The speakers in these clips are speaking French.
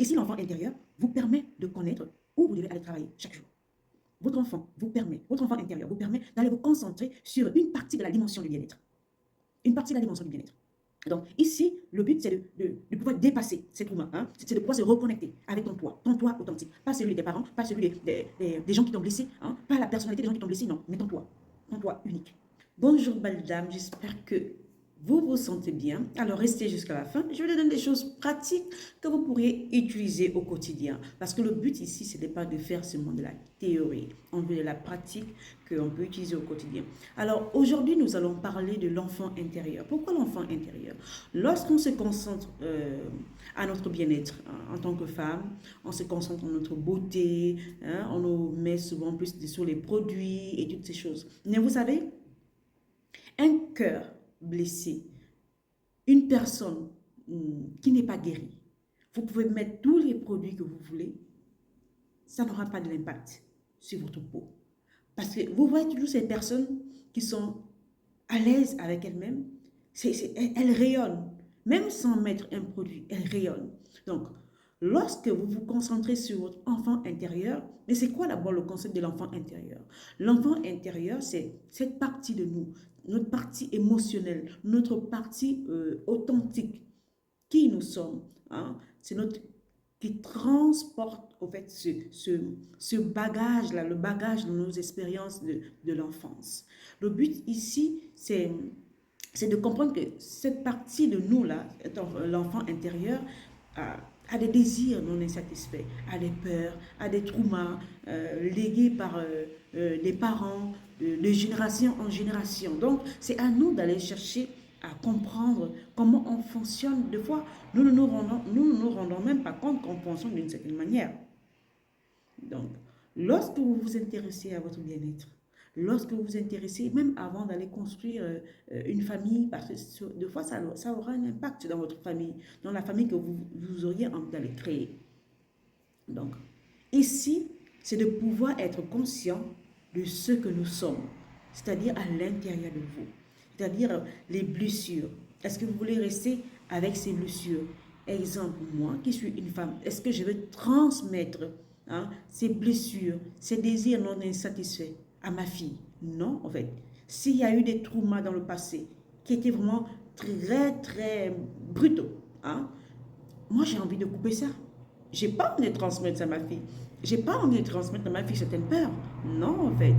Ici, l'enfant intérieur vous permet de connaître où vous devez aller travailler chaque jour. Votre enfant intérieur vous permet d'aller vous concentrer sur une partie de la dimension du bien-être. Une partie de la dimension du bien-être. Donc ici, le but, c'est de pouvoir dépasser ces traumas, hein? C'est de pouvoir se reconnecter avec ton toit authentique. Pas celui de tes parents, pas celui des gens qui t'ont blessé, hein? Pas la personnalité des gens qui t'ont blessé, non, mais ton toit unique. Bonjour belle dame, j'espère que vous vous sentez bien. Alors restez jusqu'à la fin. Je vais vous donner des choses pratiques que vous pourriez utiliser au quotidien. Parce que le but ici, ce n'est pas de faire seulement de la théorie. On veut de la pratique qu'on peut utiliser au quotidien. Alors aujourd'hui, nous allons parler de l'enfant intérieur. Pourquoi l'enfant intérieur? Lorsqu'on se concentre à notre bien-être en tant que femme, on se concentre sur notre beauté, hein, on nous met souvent plus sur les produits et toutes ces choses. Mais vous savez, un cœur blessé, une personne qui n'est pas guérie, vous pouvez mettre tous les produits que vous voulez, ça n'aura pas de l'impact sur votre peau. Parce que vous voyez toujours ces personnes qui sont à l'aise avec elles-mêmes, elles rayonnent. Même sans mettre un produit, elles rayonnent. Donc, lorsque vous vous concentrez sur votre enfant intérieur, mais c'est quoi d'abord le concept de l'enfant intérieur? L'enfant intérieur, c'est cette partie de nous, notre partie émotionnelle, notre partie authentique, qui nous sommes. Hein? C'est notre qui transporte au fait ce bagage-là, le bagage de nos expériences de l'enfance. Le but ici, c'est de comprendre que cette partie de nous-là, l'enfant intérieur, a des désirs non insatisfaits, a des peurs, a des traumas légués par les parents de génération en génération. Donc, c'est à nous d'aller chercher à comprendre comment on fonctionne. Des fois, nous ne nous rendons même pas compte qu'on fonctionne d'une certaine manière. Donc, lorsque vous vous intéressez à votre bien-être, lorsque vous vous intéressez, même avant d'aller construire une famille, parce que des fois, ça aura un impact dans votre famille, dans la famille que vous auriez envie d'aller créer. Donc, ici, c'est de pouvoir être conscient de ce que nous sommes, c'est-à-dire à l'intérieur de vous, c'est-à-dire les blessures. Est-ce que vous voulez rester avec ces blessures? Exemple, moi qui suis une femme, est-ce que je vais transmettre ces blessures, ces désirs non insatisfaits à ma fille? Non, en fait. S'il y a eu des traumas dans le passé qui étaient vraiment très, très brutaux, hein, moi j'ai envie de couper ça. J'ai pas envie de transmettre ça à ma fille. J'ai pas envie de transmettre à ma fille certaines peurs. Non, en fait.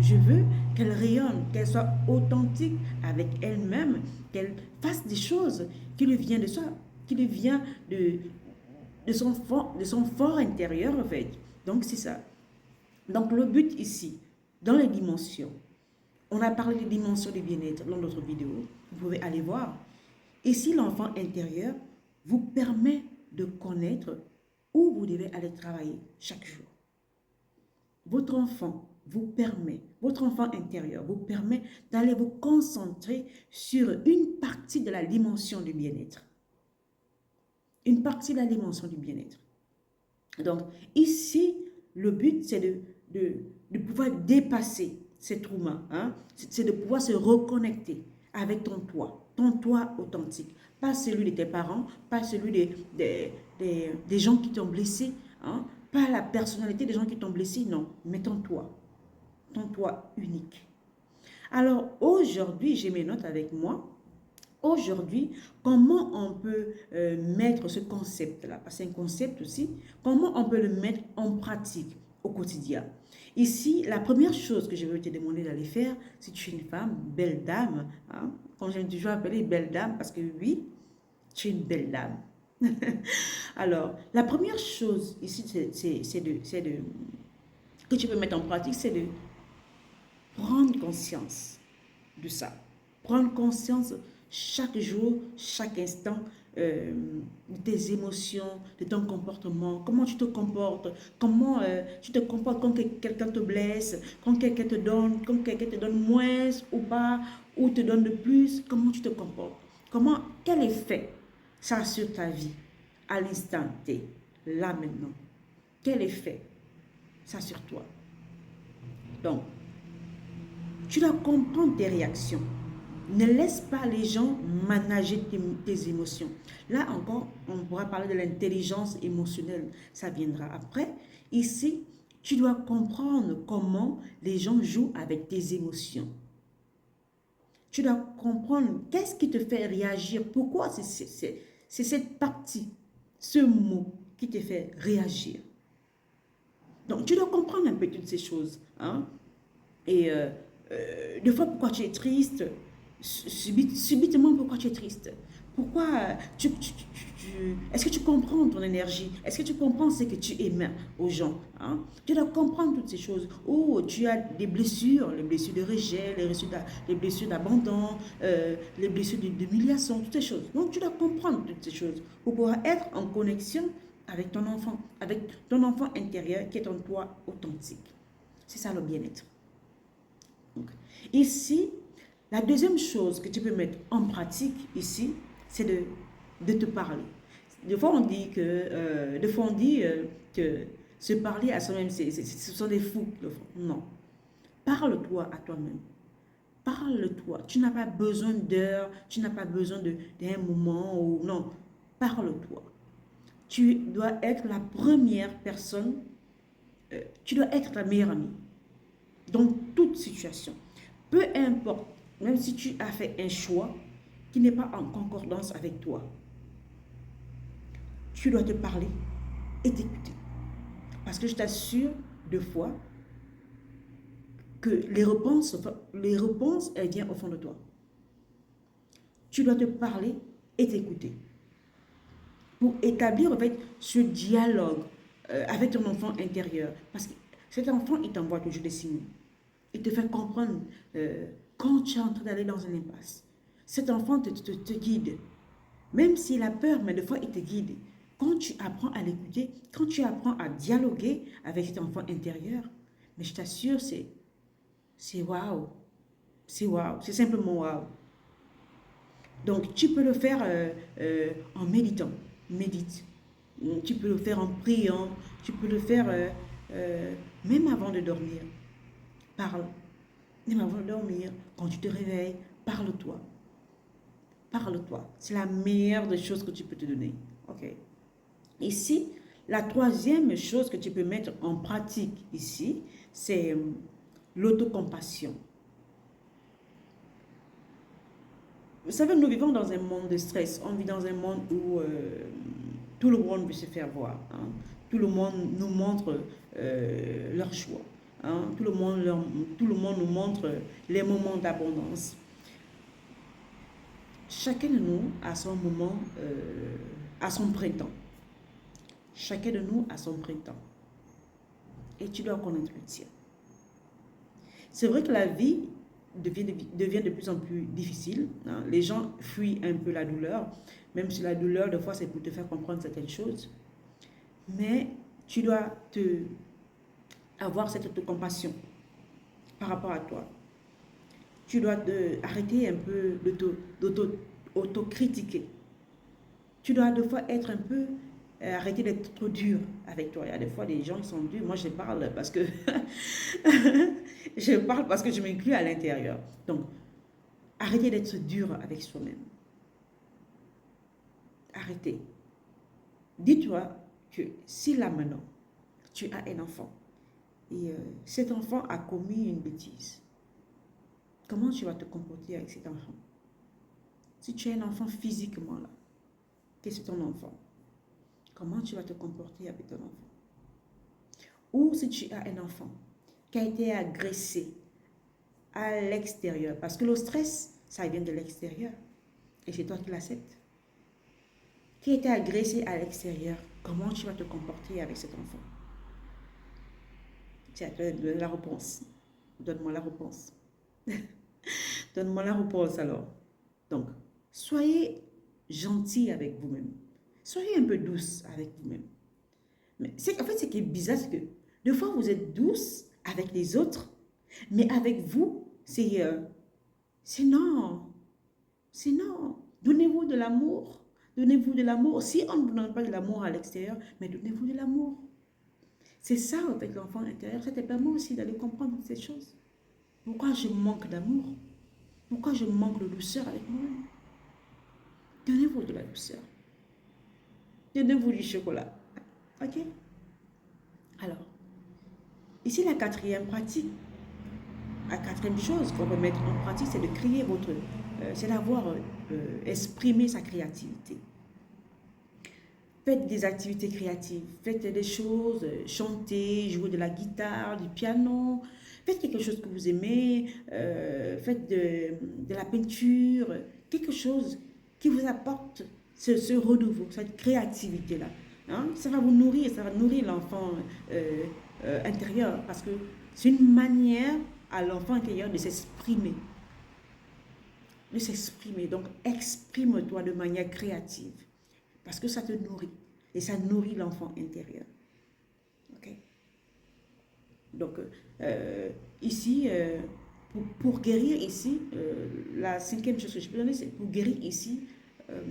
Je veux qu'elle rayonne, qu'elle soit authentique avec elle-même, qu'elle fasse des choses qui lui viennent de soi, qui lui vient de son fort intérieur, en fait. Donc, c'est ça. Donc, le but ici, dans les dimensions, on a parlé des dimensions du bien-être dans notre vidéo. Vous pouvez aller voir. Ici, l'enfant intérieur vous permet de connaître où vous devez aller travailler chaque jour. Votre enfant intérieur vous permet d'aller vous concentrer sur une partie de la dimension du bien-être. Une partie de la dimension du bien-être. Donc, ici, le but, c'est de pouvoir dépasser ces traumas. Hein? C'est de pouvoir se reconnecter avec ton toit authentique. Pas celui de tes parents, pas celui des gens qui t'ont blessé, hein? Pas la personnalité des gens qui t'ont blessé, non, mais ton toit unique. Alors, aujourd'hui, j'ai mes notes avec moi. Aujourd'hui, comment on peut mettre ce concept-là, parce que c'est un concept aussi, comment on peut le mettre en pratique au quotidien. Ici, la première chose que je vais te demander d'aller faire, si tu es une femme, belle dame, hein, comme j'aime toujours appeler belle dame, parce que oui, tu es une belle dame. Alors, la première chose ici, que tu peux mettre en pratique, c'est de prendre conscience de ça. Prendre conscience chaque jour, chaque instant de tes émotions, de ton comportement, comment tu te comportes, comment tu te comportes quand quelqu'un te blesse, quand quelqu'un te donne moins ou pas, ou te donne de plus, comment tu te comportes. Quel effet ça a sur ta vie à l'instant T, là maintenant. Quel effet ça a sur toi. Donc, tu dois comprendre tes réactions. Ne laisse pas les gens manager tes émotions. Là encore, on pourra parler de l'intelligence émotionnelle. Ça viendra après. Ici, tu dois comprendre comment les gens jouent avec tes émotions. Tu dois comprendre qu'est-ce qui te fait réagir. Pourquoi c'est cette partie, ce mot qui te fait réagir. Donc, tu dois comprendre un peu toutes ces choses. Hein? Et des fois, pourquoi tu es triste, subitement, pourquoi tu es triste. Pourquoi est-ce que tu comprends ton énergie? Est-ce que tu comprends ce que tu émets aux gens? Hein? Tu dois comprendre toutes ces choses. Oh, tu as des blessures, les blessures de rejet, les blessures d'abandon, les blessures d'humiliation, toutes ces choses. Donc, tu dois comprendre toutes ces choses pour pouvoir être en connexion avec ton enfant intérieur qui est en toi authentique. C'est ça le bien-être. Ici, la deuxième chose que tu peux mettre en pratique ici, c'est de te parler. Des fois, on dit que se parler à soi-même, ce sont des fous. Non. Parle-toi à toi-même. Parle-toi. Tu n'as pas besoin d'heures, tu n'as pas besoin d'un moment ou non. Parle-toi. Tu dois être la première personne, tu dois être ta meilleure amie dans toute situation. Peu importe, même si tu as fait un choix qui n'est pas en concordance avec toi, tu dois te parler et t'écouter. Parce que je t'assure, deux fois, que les réponses, elles viennent au fond de toi. Tu dois te parler et t'écouter. Pour établir en fait ce dialogue avec ton enfant intérieur. Parce que cet enfant, il t'envoie toujours des signes. Il te fait comprendre quand tu es en train d'aller dans une impasse. Cet enfant te guide. Même s'il a peur, mais des fois, il te guide. Quand tu apprends à l'écouter, quand tu apprends à dialoguer avec cet enfant intérieur, mais je t'assure, c'est waouh. C'est waouh. C'est simplement waouh. Donc, tu peux le faire en méditant. Médite. Tu peux le faire en priant. Tu peux le faire même avant de dormir. Parle. Même avant de dormir, quand tu te réveilles, parle-toi. Parle-toi. C'est la meilleure des choses que tu peux te donner. OK. Ici, la troisième chose que tu peux mettre en pratique ici, c'est l'autocompassion. Vous savez, nous vivons dans un monde de stress. On vit dans un monde où tout le monde veut se faire voir. Hein. Tout le monde nous montre leur choix. Hein. Tout le monde nous montre les moments d'abondance. Chacun de nous a son moment, a son printemps. Chacun de nous a son printemps. Et tu dois connaître le tien. C'est vrai que la vie devient de plus en plus difficile. Hein. Les gens fuient un peu la douleur. Même si la douleur, des fois, c'est pour te faire comprendre certaines choses. Mais tu dois avoir cette autocompassion par rapport à toi. Tu dois arrêter un peu d'autocritiquer. Tu dois des fois être un peu, arrêter d'être trop dur avec toi. Il y a des fois des gens qui sont durs. Moi, je parle parce que je m'inclus à l'intérieur. Donc, arrêtez d'être dur avec soi-même. Arrêtez. Dis-toi que si là maintenant, tu as un enfant et cet enfant a commis une bêtise, comment tu vas te comporter avec cet enfant? Si tu es un enfant physiquement là, que c'est ton enfant, comment tu vas te comporter avec ton enfant? Ou si tu as un enfant qui a été agressé à l'extérieur, parce que le stress, ça vient de l'extérieur, et c'est toi qui l'acceptes. Qui a été agressé à l'extérieur, comment tu vas te comporter avec cet enfant? Tiens, donne la réponse. Donne-moi la réponse. Donne-moi la réponse alors. Donc, soyez gentil avec vous-même. Soyez un peu douce avec vous-même. Mais en fait, ce qui est bizarre, c'est que des fois, vous êtes douce avec les autres, mais avec vous, c'est non. C'est non. Donnez-vous de l'amour. Donnez-vous de l'amour. Si on ne vous donne pas de l'amour à l'extérieur, mais donnez-vous de l'amour. C'est ça, avec l'enfant intérieur. Ça te permet aussi d'aller comprendre ces choses. Pourquoi je manque d'amour? Pourquoi je manque de douceur avec moi-même? Donnez-vous de la douceur. Donnez-vous du chocolat. Ok? Alors, ici, la quatrième pratique, la quatrième chose qu'on peut mettre en pratique, c'est de créer votre... c'est d'avoir exprimé sa créativité. Faites des activités créatives, faites des choses, chantez, jouez de la guitare, du piano, faites quelque chose que vous aimez, faites de la peinture, quelque chose qui vous apporte ce renouveau, cette créativité-là. Hein? Ça va vous nourrir, ça va nourrir l'enfant intérieur parce que c'est une manière à l'enfant intérieur de s'exprimer. De s'exprimer. Donc, exprime-toi de manière créative. Parce que ça te nourrit. Et ça nourrit l'enfant intérieur. Ok? Donc, ici, pour guérir ici, la cinquième chose que je peux donner, c'est pour guérir ici euh,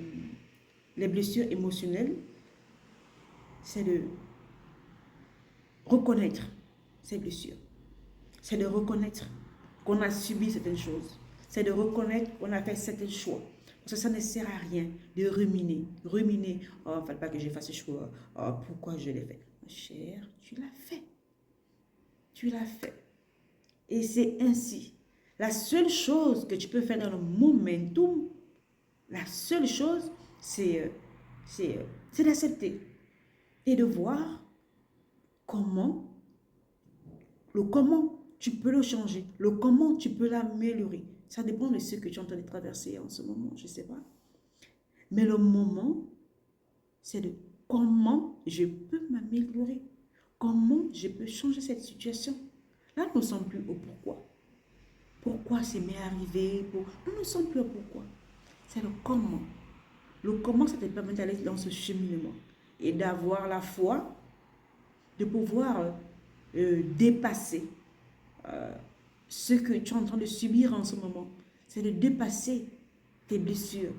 les blessures émotionnelles, c'est de reconnaître ces blessures. C'est de reconnaître qu'on a subi certaines choses. C'est de reconnaître qu'on a fait certains choix. Parce que ça ne sert à rien de ruminer. Ruminer, oh, il ne fallait pas que je fasse ce choix. Oh, pourquoi je l'ai fait? Ma chère, tu l'as fait. Tu l'as fait. Et c'est ainsi. La seule chose que tu peux faire dans le momentum, la seule chose, c'est d'accepter et de voir comment, le comment tu peux le changer, le comment tu peux l'améliorer. Ça dépend de ce que tu es en train de traverser en ce moment, je ne sais pas. Mais le moment, c'est de comment je peux m'améliorer, comment je peux changer cette situation. Là, nous ne sommes plus au pourquoi. Pourquoi c'est m'est arrivé, nous ne sommes plus au pourquoi. C'est le comment. Le comment, ça te permet d'aller dans ce cheminement et d'avoir la foi, de pouvoir dépasser ce que tu es en train de subir en ce moment. C'est de dépasser tes blessures.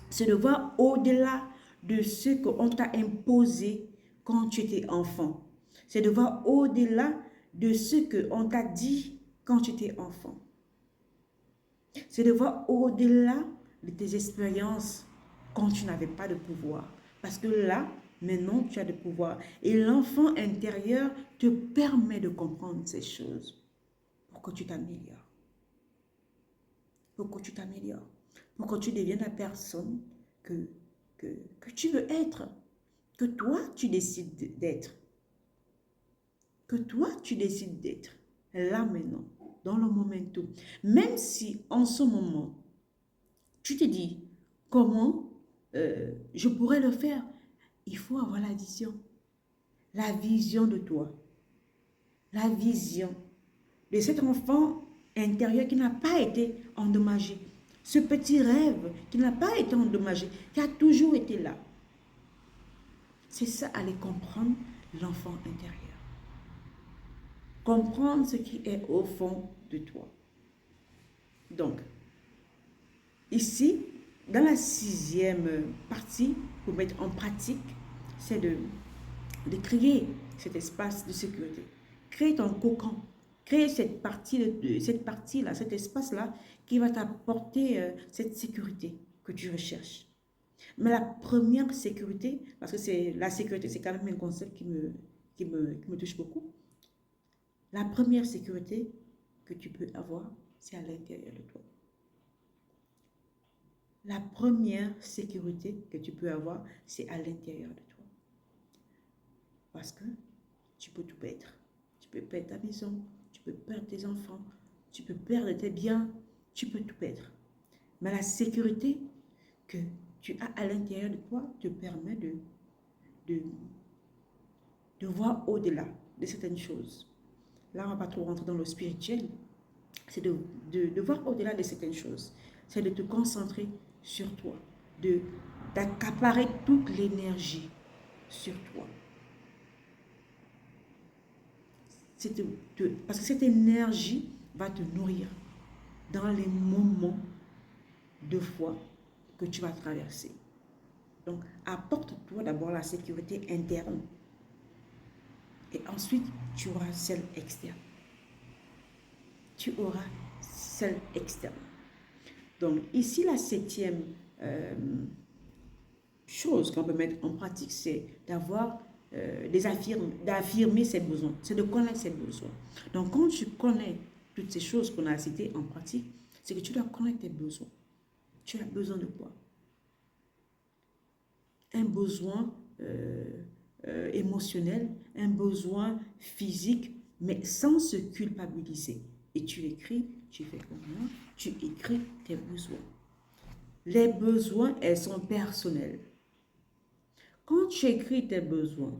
C'est de voir au-delà de ce qu'on t'a imposé quand tu étais enfant. C'est de voir au-delà de ce qu'on t'a dit quand tu étais enfant. C'est de voir au-delà de tes expériences quand tu n'avais pas de pouvoir. Parce que là, maintenant, tu as de pouvoir. Et l'enfant intérieur te permet de comprendre ces choses pour que tu t'améliores. Pour que tu t'améliores. Pour que tu deviennes la personne que tu veux être. Que toi, tu décides d'être. Que toi, tu décides d'être. Là maintenant, dans le momentum. Même si en ce moment, tu te dis, comment je pourrais le faire? Il faut avoir la vision. La vision de toi. La vision de cet enfant intérieur qui n'a pas été endommagé. Ce petit rêve qui n'a pas été endommagé, qui a toujours été là. C'est ça, aller comprendre l'enfant intérieur. Comprendre ce qui est au fond de toi. Donc, ici, dans la sixième partie, pour mettre en pratique, c'est de créer cet espace de sécurité. Créer ton cocon. Créer cette partie-là, cet espace-là qui va t'apporter cette sécurité que tu recherches. Mais la première sécurité, parce que c'est la sécurité, c'est quand même un concept qui me touche beaucoup. La première sécurité que tu peux avoir, c'est à l'intérieur de toi. La première sécurité que tu peux avoir, c'est à l'intérieur de toi. Parce que tu peux tout perdre. Tu peux perdre ta maison, tu peux perdre tes enfants, tu peux perdre tes biens, tu peux tout perdre. Mais la sécurité que tu as à l'intérieur de toi te permet de voir au-delà de certaines choses. Là, on ne va pas trop rentrer dans le spirituel. C'est de voir au-delà de certaines choses. C'est de te concentrer sur toi, d'accaparer toute l'énergie sur toi. Parce que cette énergie va te nourrir dans les moments de foi que tu vas traverser. Donc, apporte-toi d'abord la sécurité interne. Et ensuite, tu auras celle externe. Tu auras celle externe. Donc, ici, la septième chose qu'on peut mettre en pratique, c'est d'avoir d'affirmer ses besoins, c'est de connaître ses besoins. Donc, quand tu connais toutes ces choses qu'on a citées en pratique, c'est que tu dois connaître tes besoins. Tu as besoin de quoi? Un besoin émotionnel, un besoin physique, mais sans se culpabiliser. Et tu écris, tu fais comment? Tu écris tes besoins. Les besoins, elles sont personnels. Quand tu écris tes besoins,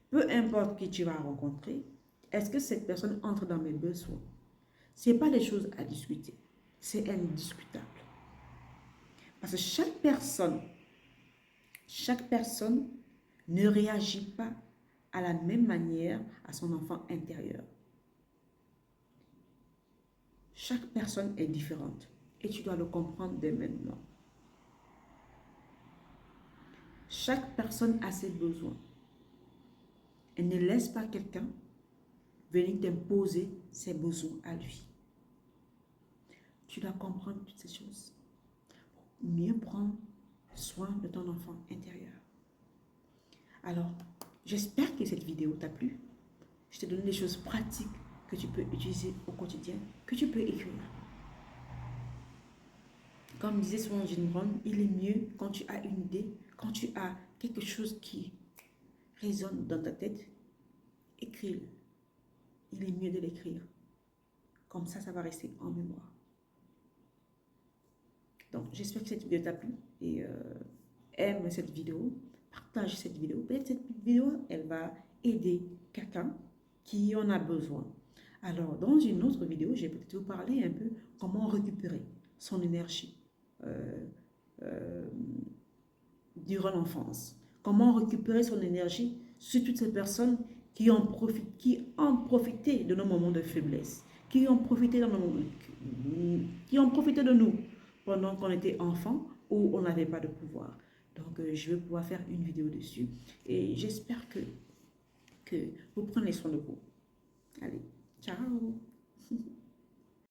peu importe qui tu vas rencontrer, est-ce que cette personne entre dans mes besoins? Ce n'est pas des choses à discuter. C'est indiscutable. Parce que chaque personne ne réagit pas à la même manière à son enfant intérieur. Chaque personne est différente et tu dois le comprendre dès maintenant. Chaque personne a ses besoins. Et ne laisse pas quelqu'un venir t'imposer ses besoins à lui. Tu dois comprendre toutes ces choses. Mieux prendre soin de ton enfant intérieur. Alors, j'espère que cette vidéo t'a plu. Je te donne des choses pratiques que tu peux utiliser au quotidien, que tu peux écrire. Comme disait Swan Jean Brown, il est mieux quand tu as une idée, quand tu as quelque chose qui résonne dans ta tête, écris-le. Il est mieux de l'écrire. Comme ça va rester en mémoire. Donc, j'espère que cette vidéo t'a plu et aime cette vidéo, partage cette vidéo. Peut-être cette vidéo, elle va aider quelqu'un qui en a besoin. Alors, dans une autre vidéo, je vais peut-être vous parler un peu comment récupérer son énergie durant l'enfance. Comment récupérer son énergie sur toutes ces personnes qui ont profité de nos moments de faiblesse, qui ont profité de nous pendant qu'on était enfant ou on n'avait pas de pouvoir. Donc, je vais pouvoir faire une vidéo dessus et j'espère que vous prenez soin de vous. Allez, ciao!